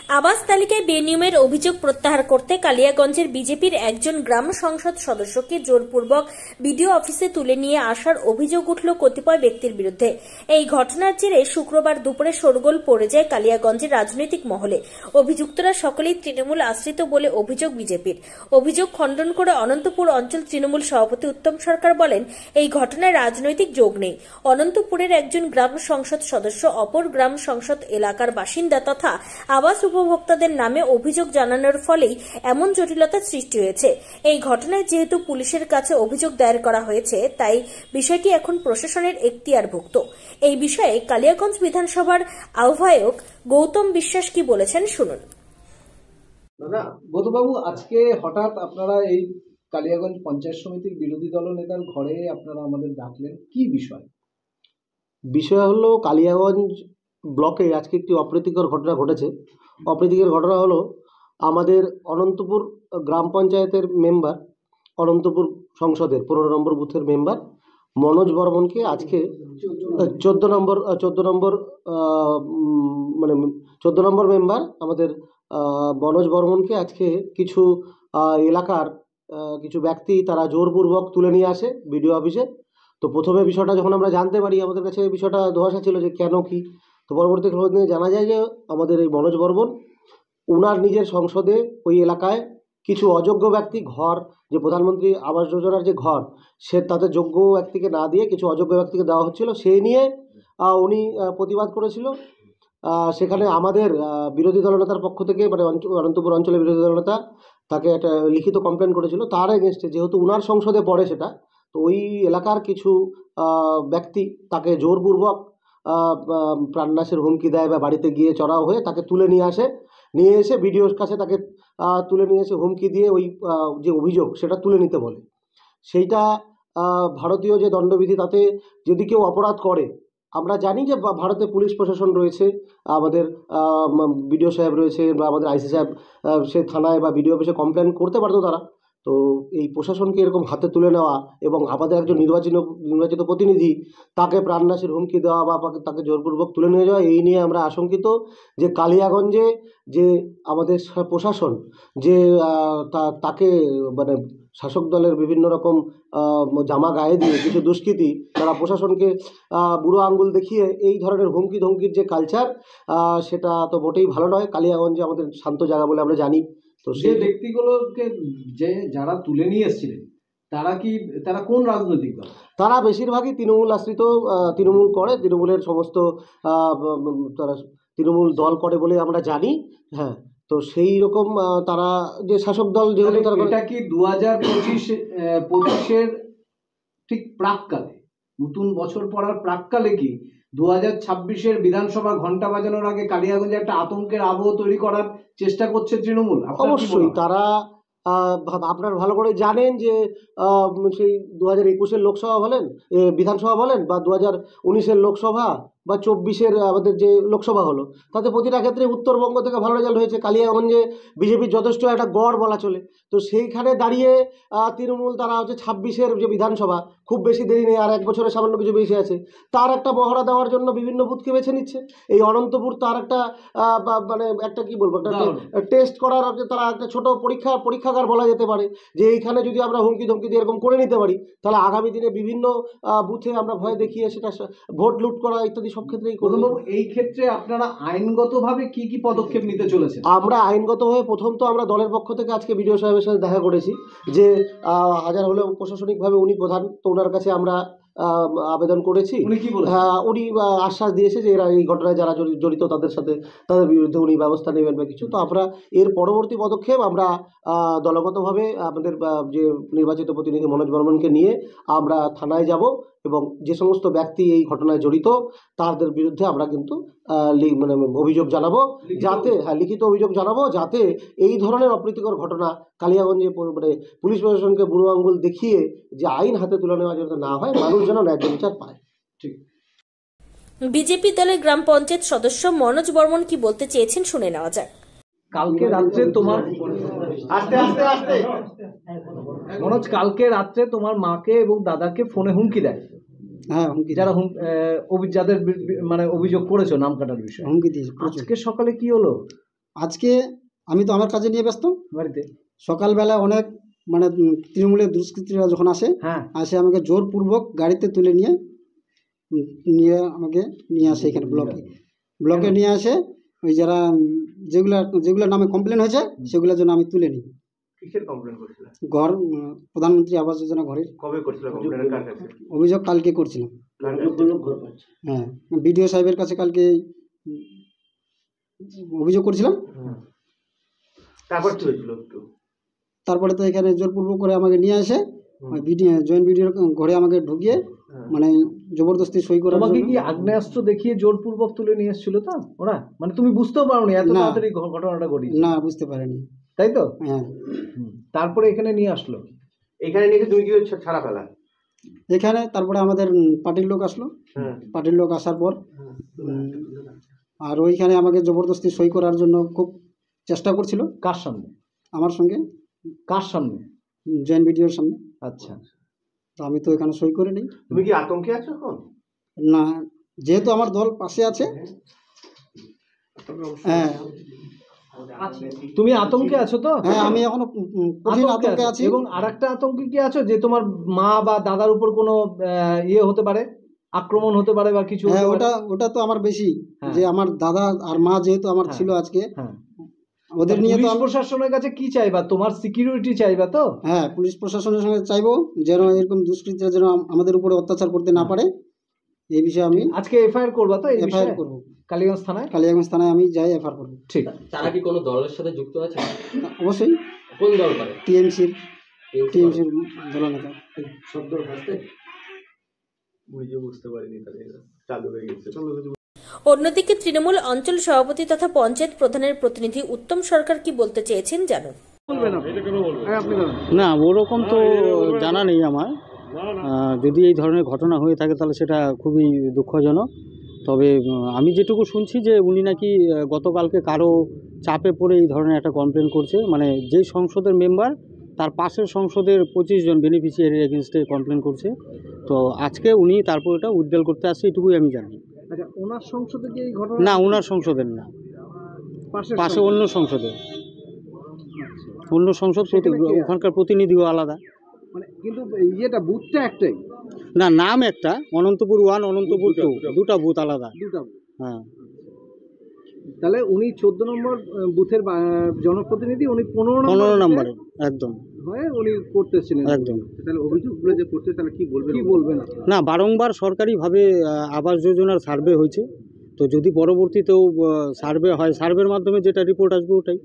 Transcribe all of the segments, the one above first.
আবাস তালিকায় বেনিয়মের অভিযোগ প্রত্যাহার করতে কালিয়াগঞ্জের বিজেপির একজন গ্রাম সংসদ সদস্যকে জোরপূর্বক বিডিও অফিসে তুলে নিয়ে আসার অভিযোগ উঠল কতিপয় ব্যক্তির বিরুদ্ধে। এই ঘটনার জেরে শুক্রবার দুপুরে শোরগোল পড়ে যায় কালিয়াগঞ্জের রাজনৈতিক মহলে। অভিযুক্তরা সকলেই তৃণমূল আশ্রিত বলে অভিযোগ বিজেপির। অভিযোগ খণ্ডন করে অনন্তপুর অঞ্চল তৃণমূল সভাপতি উত্তম সরকার বলেন, এই ঘটনায় রাজনৈতিক যোগ নেই। অনন্তপুরের একজন গ্রাম সংসদ সদস্য অপর গ্রাম সংসদ এলাকার বাসিন্দা তথা আবাস উপভোক্তাদের নামে অভিযোগ জানানোর ফলেই এমন জটিলতার সৃষ্টি হয়েছে। এই ঘটনায় যেহেতু পুলিশের কাছে অভিযোগ দায়ের করা হয়েছে, তাই বিষয়টি এখন প্রশাসনের এখতিয়ারভুক্ত। এই বিষয়ে কালিয়াগঞ্জ বিধানসভার আহ্বায়ক গৌতম বিশ্বাস কি বলেছেন শুনুন। দাদা গৌতমবাবু, আজকে হঠাৎ আপনারা এই কালিয়াগঞ্জ পঞ্চায়েত সমিতির বিরোধী দল নেতার ঘরে আপনারা আমাদের ডাকলেন, কি বিষয়? বিষয় হলো কালিয়াগঞ্জ ব্লকে আজকে একটি অপ্রীতিকর ঘটনা ঘটেছে। অপ্রীতিকর ঘটনা হলো আমাদের অনন্তপুর গ্রাম পঞ্চায়েতের মেম্বার, অনন্তপুর সংসদের 15 নম্বর বুথের মেম্বার মনোজ বর্মনকে আজকে 14 নম্বর মেম্বার আমাদের মনোজ বর্মনকে আজকে কিছু এলাকার কিছু ব্যক্তি তারা জোরপূর্বক তুলে নিয়ে আসে বিডিও অফিসে। তো প্রথমে বিষয়টা যখন আমরা জানতে পারি, আমাদের কাছে বিষয়টা ধোঁয়াশা ছিল যে কেন কি। তো পরবর্তী খবর নিয়ে জানা যায় যে আমাদের এই মনোজ বর্মন উনার নিজের সংসদে ওই এলাকায় কিছু অযোগ্য ব্যক্তি ঘর, যে প্রধানমন্ত্রী আবাস যোজনার যে ঘর, সে তাদের যোগ্য ব্যক্তিকে না দিয়ে কিছু অযোগ্য ব্যক্তিকে দেওয়া হচ্ছিল, সেই নিয়ে উনি প্রতিবাদ করেছিল। সেখানে আমাদের বিরোধী দলনেতার পক্ষ থেকে, মানে অনন্তপুর অঞ্চলের বিরোধী দলনেতা তাকে একটা লিখিত কমপ্লেন করেছিল। তার এগেনস্টে যেহেতু উনার সংসদে পড়ে সেটা, তো ওই এলাকার কিছু ব্যক্তি তাকে জোরপূর্বক প্রাণনাশের হুমকি দেয় বা বাড়িতে গিয়ে চড়াও হয়ে তাকে তুলে নিয়ে এসে বিডিওর কাছে তাকে তুলে নিয়ে এসে হুমকি দিয়ে ওই যে অভিযোগ সেটা তুলে নিতে বলে। সেইটা ভারতীয় যে দণ্ডবিধি, তাতে যদি কেউ অপরাধ করে, আমরা জানি যে ভারতে পুলিশ প্রশাসন রয়েছে, আমাদের বিডিও সাহেব রয়েছে বা আমাদের আইসি সাহেব, সে থানায় বা বিডিও অফিসে কমপ্লেন করতে পারতো তারা। তো এই প্রশাসনকে এরকম হাতে তুলে নেওয়া এবং আমাদের একজন নির্বাচিত প্রতিনিধি তাকে প্রাণনাশের হুমকি দেওয়া বা তাকে জোরপূর্বক তুলে নিয়ে যাওয়া, এই নিয়ে আমরা আশঙ্কিত যে কালিয়াগঞ্জে যে আমাদের প্রশাসন যে তাকে মানে শাসক দলের বিভিন্ন রকম জামা গায়ে দিয়ে কিছু দুষ্কৃতী তারা প্রশাসনকে বুড়ো আঙ্গুল দেখিয়ে এই ধরনের হুমকি ধমকির যে কালচার, সেটা তো মোটেই ভালো নয়। কালিয়াগঞ্জে আমাদের শান্ত জায়গা বলে আমরা জানি। তো সেই ব্যক্তিগুলোকে যারা তুলে নিয়ে এসেছিলেন তারা কোন রাজনৈতিক দল? তারা বেশিরভাগই তৃণমূল আশ্রিত, তৃণমূল করে, তৃণমূলের সমস্ত তারা তৃণমূল দল করে বলে আমরা জানি। হ্যাঁ, তো সেই রকম তারা যে শাসক দল, যেহেতু এটা কি 2025-এর ঠিক প্রাককালে, নতুন বছর পড়ার প্রাককালে কি 2026-এর বিধানসভা ঘন্টা বাজানোর আগে কালিয়াগঞ্জে একটা আতঙ্কের আবহ তৈরি করার চেষ্টা করছে তৃণমূল? অবশ্যই তারা আপনারা ভালো করে জানেন যে সেই 2021-এর লোকসভা বলেন, বিধানসভা বলেন, বা 2019-এর লোকসভা বা 24-এর আমাদের যে লোকসভা হলো, তাতে প্রতিটা ক্ষেত্রে উত্তরবঙ্গ থেকে ভালো রেজাল্ট হয়েছে। কালিয়াগঞ্জে বিজেপির যথেষ্ট একটা গড় বলা চলে। তো সেইখানে দাঁড়িয়ে তৃণমূল তারা হচ্ছে 26-এর যে বিধানসভা, খুব বেশি দেরি নেই, আর 1 বছরের সামান্য কিছু বেশি আছে, তার একটা মহড়া দেওয়ার জন্য বিভিন্ন বুথকে বেছে নিচ্ছে। এই অনন্তপুর তার একটা মানে একটা কি বলবো, একটা টেস্ট করার তারা একটা ছোট পরীক্ষাগার বলা যেতে পারে, যে এইখানে যদি আমরা হুমকি ধমকি দিয়ে এরকম করে নিতে পারি, তাহলে আগামী দিনে বিভিন্ন বুথে আমরা ভয় দেখিয়ে সেটা ভোট লুট করা ইত্যাদি সব ক্ষেত্রেই করব। এই ক্ষেত্রে আপনারা আইনগতভাবে কি কি পদক্ষেপ নিতে চলেছেন? আমরা আইনগতভাবে প্রথম তো আমরা দলের পক্ষ থেকে আজকে বিডিও সাহেবের সাথে দেখা করেছি, যে হাজার হলেও প্রশাসনিকভাবে উনি প্রধান, তো ওনার কাছে আমরা আবেদন করেছি। উনি আশ্বাস দিয়েছে যে এরা এই ঘটনায় যারা জড়িত তাদের বিরুদ্ধে উনি ব্যবস্থা নেবেন বা কিছু। তো আমরা এর পরবর্তী পদক্ষেপ আমরা দলগতভাবে আমাদের যে নির্বাচিত প্রতিনিধি মনোজ বর্মনকে নিয়ে আমরা থানায় যাব এবং যে সমস্ত ব্যক্তি এই ঘটনায় জড়িত তাদের বিরুদ্ধে আমরা কিন্তু মানে অভিযোগ জানাবো, যাতে লিখিত অভিযোগ জানাবো, যাতে এই ধরনের অপ্রীতিকর ঘটনা কালিয়াগঞ্জে মানে পুলিশ প্রশাসনকে বুড়ো আঙ্গুল দেখিয়ে যে আইন হাতে তুলে নেওয়া যাতে না হয়, মানুষ যেন ন্যায্য বিচার পায়। ঠিক। বিজেপি দলের গ্রাম পঞ্চায়েত সদস্য মনোজ বর্মন কি বলতে চেয়েছেন শুনে নেওয়া যাক। কালকে রাত্রে তোমার মনোজ, কালকে রাত্রে তোমার মাকে এবং দাদাকে ফোনে হুমকি দেয়। হ্যাঁ, যারা যাদের মানে অভিযোগ করেছো নাম কাটার বিষয়ে হুমকি দিয়েছে। আজকে সকালে কি হলো? আজকে আমি তো আমার কাজে নিয়ে ব্যস্ত বাড়িতে। সকালবেলা অনেক মানে তৃণমূলের দুষ্কৃতীরা যখন আসে হ্যাঁ, আসে আমাকে জোরপূর্বক গাড়িতে তুলে নিয়ে আমাকে নিয়ে আসে এখানে ব্লকে নিয়ে আসে। ওই যারা যেগুলোর নামে কমপ্লেন হয়েছে সেগুলোর জন্য আমি তুলে নিই। কিসের কমপ্লেন করেছিল? ঘর প্রধানমন্ত্রী আবাস যোজনা ঘরের। কবে করেছিল কমপ্লেন? কার কাছে? অভিযোগ কালকে করছিলাম। হ্যাঁ, বিডিও সাহেবের কাছে কালকে অভিযোগ করছিলাম। তারপর কি হয়েছিল? তারপরে তো এখানে জোরপূর্বক করে আমাকে নিয়ে আসে জয়েন্ট ভিডিওর ঘরে আমাকে ঢুকিয়ে মানে জবরদস্তি সই করে। তোমাকে কি আগ্নেয়াস্ত্র দেখিয়ে জোরপূর্বক তুলে নিয়ে এসেছিল তো ওরা? মানে তুমি বুঝতেও পারোনি এত তাড়াতাড়ি ঘটনাটা ঘটেছে? না, বুঝতে পারিনি। তাই তো? হ্যাঁ। তারপরে এখানে নিয়ে আসলো। এখানে নিয়ে তুমি কি ছাড়া পেলা? এখানে তারপরে আমাদের পার্টির লোক আসলো। পার্টির লোক আসার পর আর ওইখানে আমাকে জবরদস্তি সই করার জন্য খুব চেষ্টা করছিল। কার সামনে? আমার সঙ্গে। কার সামনে? জয়েন্ট ভিডিওর সামনে। আচ্ছা, তো আমি তো এখানে সই করে নিই। তুমি কি আতঙ্কে আছো এখন? না, যেহেতু আমার দল পাশে আছে। হ্যাঁ, তুমি আতঙ্কে আছো তো? হ্যাঁ, আমি এখনো কঠিন আতঙ্কে আছি। এবং আরেকটা আতঙ্কে কি আছো যে তোমার মা বা দাদার উপর কোনো ইয়ে হতে পারে, আক্রমণ হতে পারে বা কিছু? হ্যাঁ, ওটা তো আমার বেশি, যে আমার দাদা আর মা যেহেতু আমার ছিল আজকে, ওদের নিয়ে তো প্রশাসনের কাছে কি চাইবা? তোমার সিকিউরিটি চাইবা তো? হ্যাঁ, পুলিশ প্রশাসনের সঙ্গে চাইবো যেন এরকম দুষ্কৃতীরা যেন আমাদের উপরে অত্যাচার করতে না পারে। এই বিষয়ে আমি আজকে এফআইআর করবা তো? এফআইআর করবো কালীগঞ্জ থানায়। কালীগঞ্জ থানায় আমি যাই এফআইআর করবো। ঠিক। তারা কি কোনো দলের সাথে যুক্ত আছে? অবশ্যই। কোন দল করে? টিএমসির দলনেতা। শব্দর ভাষতে বুঝতে পারিনি, তাহলে চালু হয়ে গেছে। অন্যদিকে তৃণমূল অঞ্চল সভাপতি তথা পঞ্চায়েত প্রধানের প্রতিনিধি উত্তম সরকার কি বলতে চেয়েছেন জানুন। না, ওরকম তো জানা নেই আমার। যদি এই ধরনের ঘটনা হয়ে থাকে তাহলে সেটা খুবই দুঃখজনক। তবে আমি যেটুকু শুনছি যে উনি নাকি গতকালকে কারো চাপে পড়ে এই ধরনের একটা কমপ্লেন করছে, মানে যেই সংসদের মেম্বার তার পাশের সংসদের 25 জন বেনিফিশিয়ারির এগেনস্টে কমপ্লেন করছে। তো আজকে উনি তারপর এটা উইথড্রল করতে আসছে, এটুকুই আমি জানি। আচ্ছা, ওনার সংসদে কি এই ঘটনা? না, ওনার সংসদের না, পাশে অন্য সংসদে। অন্য সংসদ, ওখানকার প্রতিনিধিও আলাদা। মানে কিন্তু ইয়েটা বুথটা একটাই? না, নাম একটা, অনন্তপুর 1, অনন্তপুর 2, দুটা বুথ আলাদা। হ্যাঁ। তাহলে উনি 14 নম্বর বুথের জনপ্রতিনিধি, উনি 15 নম্বরে একদম হয়ে উনি করতেছিলেন একদম। তাহলে অভিযোগগুলো যে করতে, তাহলে কি বলবেন? না, বারংবার সরকারিভাবে আবাস যোজনার সার্ভে হয়েছে। তো যদি পরবর্তীতেও সার্ভে হয়, সার্ভের মাধ্যমে যেটা রিপোর্ট আসবে ওটাই।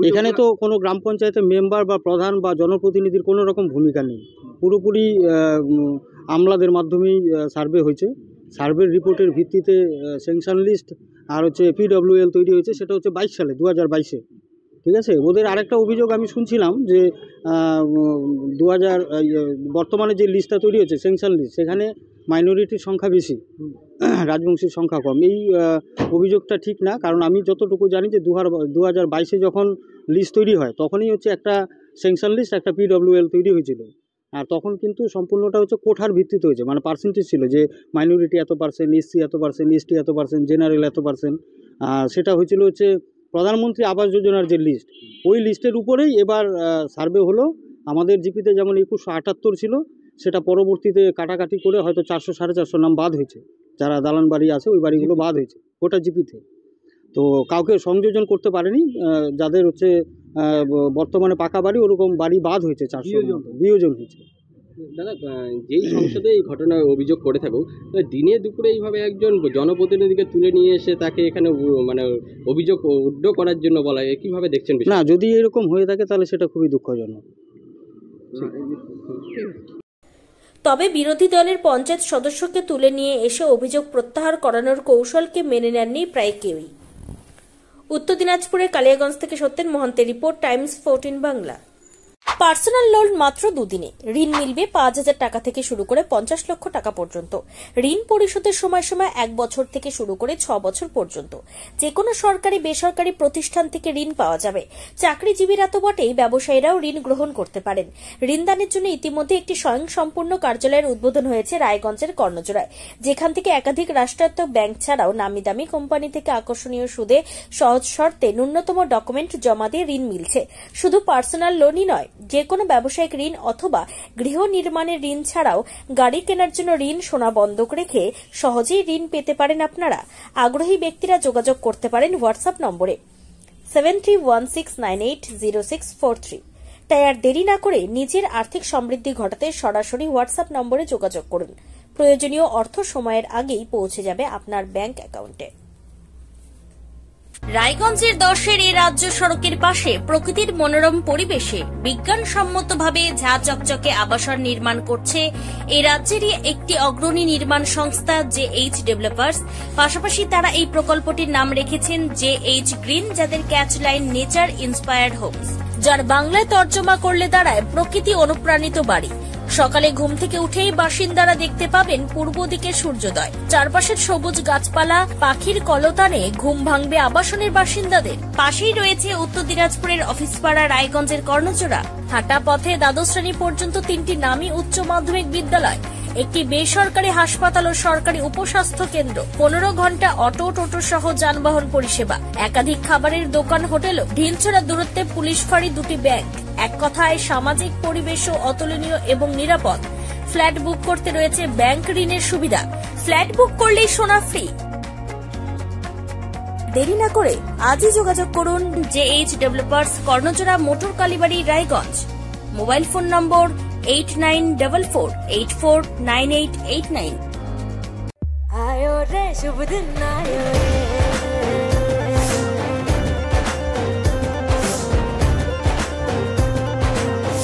এখানে তো কোনো গ্রাম পঞ্চায়েতের মেম্বার বা প্রধান বা জনপ্রতিনিধির কোনো রকম ভূমিকা নেই, পুরোপুরি আমলাদের মাধ্যমেই সার্ভে হয়েছে। সার্ভের রিপোর্টের ভিত্তিতে স্যাংশন লিস্ট আর হচ্ছে PWL তৈরি হয়েছে, সেটা হচ্ছে 22 সালে, 2022-এ। ঠিক আছে। ওদের আরেকটা অভিযোগ আমি শুনছিলাম যে বর্তমানে যে লিস্টটা তৈরি হচ্ছে স্যাংশন লিস্ট, সেখানে মাইনরিটির সংখ্যা বেশি, রাজবংশীর সংখ্যা কম। এই অভিযোগটা ঠিক না, কারণ আমি যতটুকু জানি যে 2022-এ যখন লিস্ট তৈরি হয় তখনই হচ্ছে একটা স্যাংশন লিস্ট, একটা PWL তৈরি হয়েছিল। আর তখন কিন্তু সম্পূর্ণটা হচ্ছে কোঠার ভিত্তিতে হয়েছে, মানে পার্সেন্টেজ ছিল যে মাইনরিটি এত পার্সেন্ট, SC এত পার্সেন্ট, ST এত পার্সেন্ট, জেনারেল এত পার্সেন্ট। সেটা হয়েছিল হচ্ছে প্রধানমন্ত্রী আবাস যোজনার যে লিস্ট, ওই লিস্টের উপরেই এবার সার্ভে হলো। আমাদের জিপিতে যেমন 2178 ছিল, সেটা পরবর্তীতে কাটাকাটি করে হয়তো 400 450 নাম বাদ হয়েছে। যারা দালান বাড়ি আছে ওই বাড়িগুলো বাদ হয়েছে গোটা জিপিতে। তো কাউকে সংযোজন করতে পারেনি, যাদের হচ্ছে বর্তমানে পাকা বাড়ি ওরকম বাড়ি বাদ হয়েছে, 400 বিয়োজন হয়েছে। দাদা, যেই সংসদে এই ঘটনার অভিযোগ করে থাকুক, দিনে দুপুরে এইভাবে একজন জনপ্রতিনিধিকে তুলে নিয়ে এসে তাকে এখানে মানে অভিযোগ উদ্ধ করার জন্য বলা, কিভাবে দেখছেন? না, যদি এরকম হয়ে থাকে তাহলে সেটা খুবই দুঃখজনক। তবে বিরোধী দলের পঞ্চায়েত সদস্যকে তুলে নিয়ে এসে অভিযোগ প্রত্যাহার করানোর কৌশলকে মেনে নেননি প্রায় কেউই। উত্তর দিনাজপুরের কালিয়াগঞ্জ থেকে সত্যেন মহন্তের report, Times 14 Bangla. Personal loan মাত্র 2 দিনে ঋণ মিলবে 5,000 টাকা থেকে শুরু করে 50 লক্ষ টাকা পর্যন্ত। ঋণ পরিশোধের সময়সীমা 1 বছর থেকে শুরু করে 6 বছর পর্যন্ত। যে কোনো সরকারি বেসরকারি প্রতিষ্ঠান থেকে ঋণ পাওয়া যাবে। চাকরিজীবীরা তো বটেই, ব্যবসায়ীরাও ঋণ গ্রহণ করতে পারেন। ঋণদানের জন্য ইতিমধ্যে একটি স্বয়ংসম্পূর্ণ কার্যালয়ের উদ্বোধন হয়েছে রায়গঞ্জের কর্ণজোড়ায়, যেখান থেকে একাধিক রাষ্ট্রায়ত্ত ব্যাংক ছাড়াও নামি দামি কোম্পানি থেকে আকর্ষণীয় সুদে সহজ শর্তে ন্যূনতম ডকুমেন্ট জমা দিয়ে ঋণ মিলছে। শুধু পার্সোনাল লোনই নয়, যে কোনো ব্যবসায়িক ঋণ অথবা গৃহ নির্মাণের ঋণ ছাড়াও গাড়ি কেনার জন্য ঋণ, সোনা বন্ধক রেখে সহজেই ঋণ পেতে পারেন আপনারা। আগ্রহী ব্যক্তিরা যোগাযোগ করতে পারেন হোয়াটসঅ্যাপ নম্বরে 7316980643। তাই আর দেরি না করে নিজের আর্থিক সমৃদ্ধি ঘটাতে সরাসরি হোয়াটসঅ্যাপ নম্বরে যোগাযোগ করুন। প্রয়োজনীয় অর্থ সময়ের আগেই পৌঁছে যাবে আপনার ব্যাংক অ্যাকাউন্টে। রায়গঞ্জের 10-এর এই রাজ্য সড়কের পাশে প্রকৃতির মনোরম পরিবেশে বিজ্ঞানসম্মতভাবে ঝা চকচকে আবাসন নির্মাণ করছে এই রাজ্যেরই একটি অগ্রণী নির্মাণ সংস্থা JH ডেভেলপার্স। পাশাপাশি তারা এই প্রকল্পটির নাম রেখেছেন JH গ্রিন, যাদের catch line nature inspired homes, যার বাংলায় তর্জমা করলে দাঁড়ায় প্রকৃতি অনুপ্রাণিত বাড়ি। সকালে ঘুম থেকে উঠেই বাসিন্দারা দেখতে পাবেন পূর্ব দিকে সূর্যোদয়। চারপাশের সবুজ গাছপালা, পাখির কলতানে ঘুম ভাঙবে আবাসনের বাসিন্দাদের। পাশেই রয়েছে উত্তর দিনাজপুরের অফিসপাড়া রায়গঞ্জের কর্ণজোড়া। হাঁটা পথে দ্বাদশ শ্রেণী পর্যন্ত 3টি নামী উচ্চ মাধ্যমিক বিদ্যালয়, একটি বেসরকারি হাসপাতাল ও সরকারি উপস্বাস্থ্য কেন্দ্র, 15 ঘন্টা অটো, টোটো সহ যানবাহন পরিষেবা, একাধিক খাবারের দোকান, হোটেল, ঢিলছড়া দূরত্বে পুলিশ ফাঁড়ি, 2টি ব্যাংক। এক কথায় সামাজিক পরিবেশও অতুলনীয় এবং নিরাপদ। ফ্ল্যাট বুক করতে রয়েছে ব্যাংক ঋণের সুবিধা। ফ্ল্যাট বুক করলেই সোনা ফ্রি। দেরি না করে আজই যোগাযোগ করুন JH developers, Karnajora, motor Kalibari, Raiganj. Mobile phone number 8944849889। आयो रे शुभ दिन आयो रे,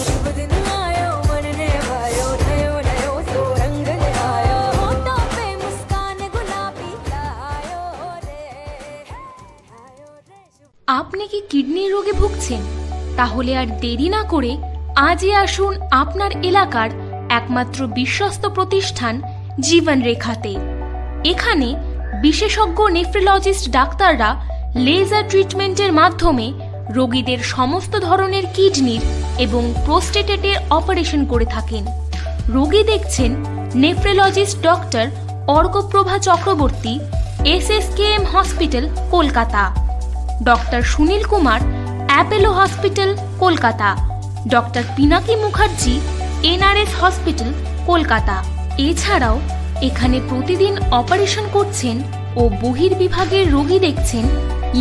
शुभ दिन आयो मन ने भायो, नयो नयो तो रंग ले आयो, होठों पे मुस्कान गुलाबी आयो रे, आयो रे शुभ। আপনি কি কিডনির রোগে ভুগছেন? তাহলে আর দেরি না করে আজই আসুন আপনার এলাকার একমাত্র বিশ্বস্ত প্রতিষ্ঠান জীবন রেখাতে। এখানে বিশেষজ্ঞ নেফ্রোলজিস্ট ডাক্তাররা লেজার ট্রিটমেন্টের মাধ্যমে রোগীদের সমস্ত ধরনের কিডনির এবং প্রোস্টেটের অপারেশন করে থাকেন। রোগী দেখছেন nephrologist doctor Arkaprava Chakraborty, SSKM hospital, Kolkata. Doctor Sunil Kumar, Apollo hospital, Kolkata. Doctor Pinaki Mukherjee, NRS hospital, Kolkata. এছাড়াও এখানে প্রতিদিন অপারেশন করছেন ও বহির্বিভাগের রোগী দেখছেন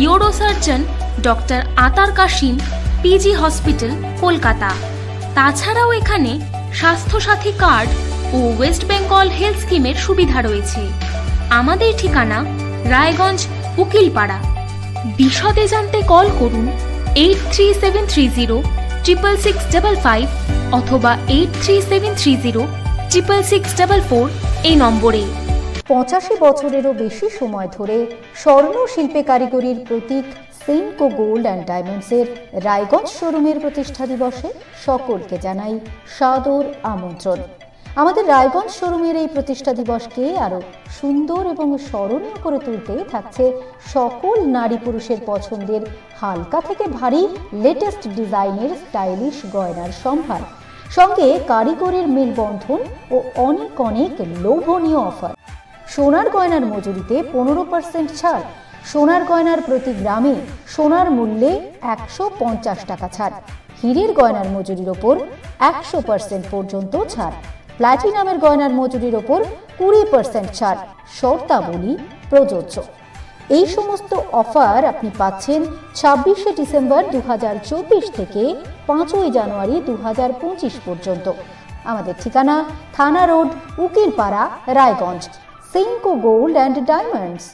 ইউরোসার্জন ডক্টর আতার কাশিম, PG হসপিটাল, কলকাতা। তাছাড়াও এখানে স্বাস্থ্যসাথী কার্ড ও ওয়েস্ট বেঙ্গল হেলথ স্কিমের সুবিধা রয়েছে। আমাদের ঠিকানা রায়গঞ্জ, উকিলপাড়া। বিশদে জানতে কল করুন 8373066655 অথবা 8373066644 এই নম্বরে। 85 বছরেরও বেশি সময় ধরে স্বর্ণ শিল্পে কারিগরির প্রতীক সেনকো গোল্ড অ্যান্ড ডায়মন্ডসের রায়গঞ্জ শোরুমের প্রতিষ্ঠা দিবসে সকলকে জানাই সাদর আমন্ত্রণ। আমাদের রায়গঞ্জ শোরুমের এই প্রতিষ্ঠা দিবসকে আরো সুন্দর এবং স্মরণীয় করে তুলতে থাকছে সকল নারী পুরুষের পছন্দের হালকা থেকে ভারী লেটেস্ট ডিজাইনের স্টাইলিশ গয়নার সম্ভার, সঙ্গে কারিগরের মেলবন্ধন ও অনেক অনেক লোভনীয় অফার। সোনার গয়নার মজুরিতে 15% ছাড়, সোনার গয়নার প্রতি গ্রামে সোনার মূল্যে 150 টাকা ছাড়, হীরের গয়নার মজুরির ওপর 100% পর্যন্ত ছাড়, প্ল্যাটিনামের গয়নার মজুরির ওপর 20% ছাড়, শর্তাবলী প্রযোজ্য। এই সমস্ত অফার আপনি পাচ্ছেন 26শে ডিসেম্বর 2024 থেকে 5ই জানুয়ারি 2025 পর্যন্ত। আমাদের ঠিকানা থানা road, Ukilpara, Raiganj. Senco gold and diamonds.